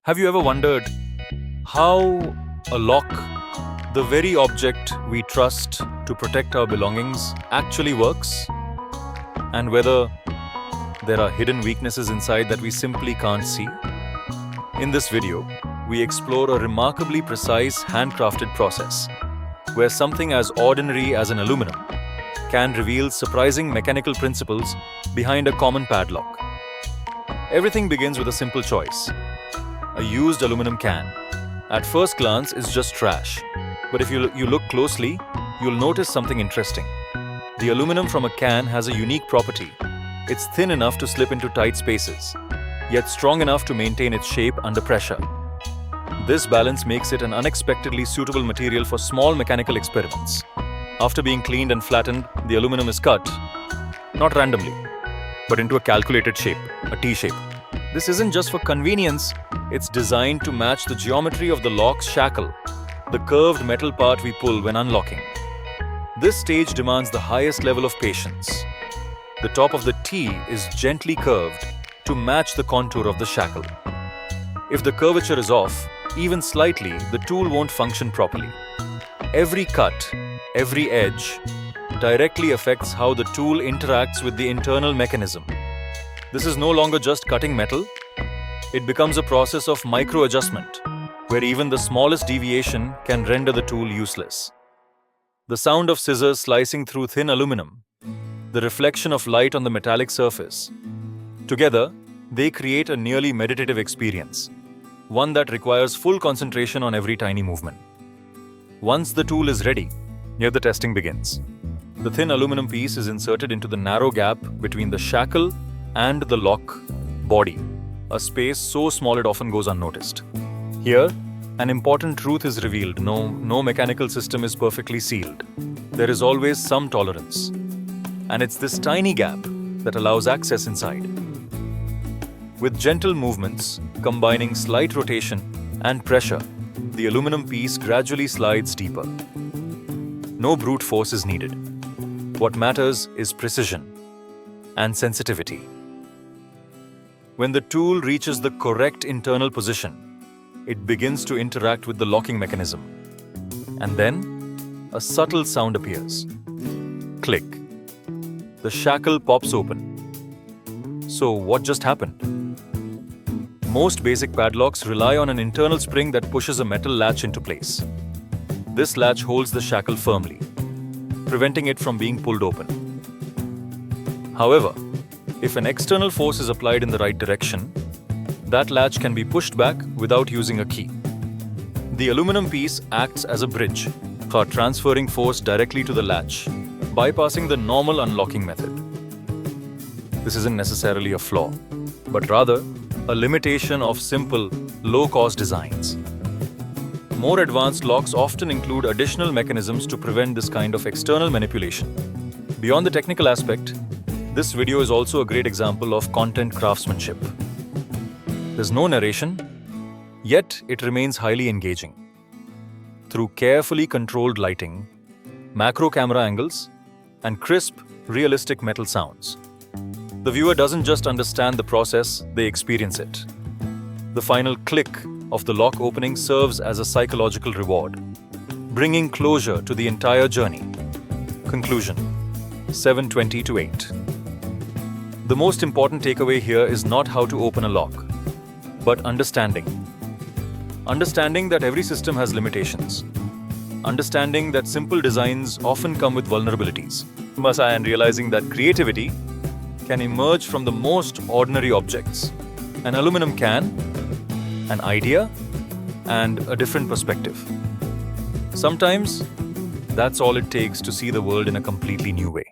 Have you ever wondered how a lock, the very object we trust to protect our belongings, actually works? And whether there are hidden weaknesses inside that we simply can't see? In this video, we explore a remarkably precise handcrafted process where something as ordinary as an aluminum can reveal surprising mechanical principles behind a common padlock. Everything begins with a simple choice. A used aluminum can, at first glance, is just trash. But if you look closely, you'll notice something interesting. The aluminum from a can has a unique property. It's thin enough to slip into tight spaces, yet strong enough to maintain its shape under pressure. This balance makes it an unexpectedly suitable material for small mechanical experiments. After being cleaned and flattened, the aluminum is cut, not randomly, but into a calculated shape, a T-shape. This isn't just for convenience, it's designed to match the geometry of the lock's shackle, the curved metal part we pull when unlocking. This stage demands the highest level of patience. The top of the T is gently curved to match the contour of the shackle. If the curvature is off, even slightly, the tool won't function properly. Every cut, every edge, directly affects how the tool interacts with the internal mechanism. This is no longer just cutting metal. It becomes a process of micro-adjustment, where even the smallest deviation can render the tool useless. The sound of scissors slicing through thin aluminum, the reflection of light on the metallic surface. Together, they create a nearly meditative experience, one that requires full concentration on every tiny movement. Once the tool is ready, here the testing begins. The thin aluminum piece is inserted into the narrow gap between the shackle and the lock body, a space so small it often goes unnoticed. Here, an important truth is revealed. No mechanical system is perfectly sealed. There is always some tolerance. And it's this tiny gap that allows access inside. With gentle movements, combining slight rotation and pressure, the aluminum piece gradually slides deeper. No brute force is needed. What matters is precision and sensitivity. When the tool reaches the correct internal position, it begins to interact with the locking mechanism. And then, a subtle sound appears. Click. The shackle pops open. So, what just happened? Most basic padlocks rely on an internal spring that pushes a metal latch into place. This latch holds the shackle firmly, preventing it from being pulled open. However, if an external force is applied in the right direction, that latch can be pushed back without using a key. The aluminum piece acts as a bridge for transferring force directly to the latch, bypassing the normal unlocking method. This isn't necessarily a flaw, but rather a limitation of simple, low-cost designs. More advanced locks often include additional mechanisms to prevent this kind of external manipulation. Beyond the technical aspect, this video is also a great example of content craftsmanship. There's no narration, yet it remains highly engaging. Through carefully controlled lighting, macro camera angles, and crisp, realistic metal sounds, the viewer doesn't just understand the process, they experience it. The final click of the lock opening serves as a psychological reward, bringing closure to the entire journey. Conclusion: 7:20 to 8. The most important takeaway here is not how to open a lock, but understanding. Understanding that every system has limitations. Understanding that simple designs often come with vulnerabilities. And realizing that creativity can emerge from the most ordinary objects. An aluminum can, an idea, and a different perspective. Sometimes, that's all it takes to see the world in a completely new way.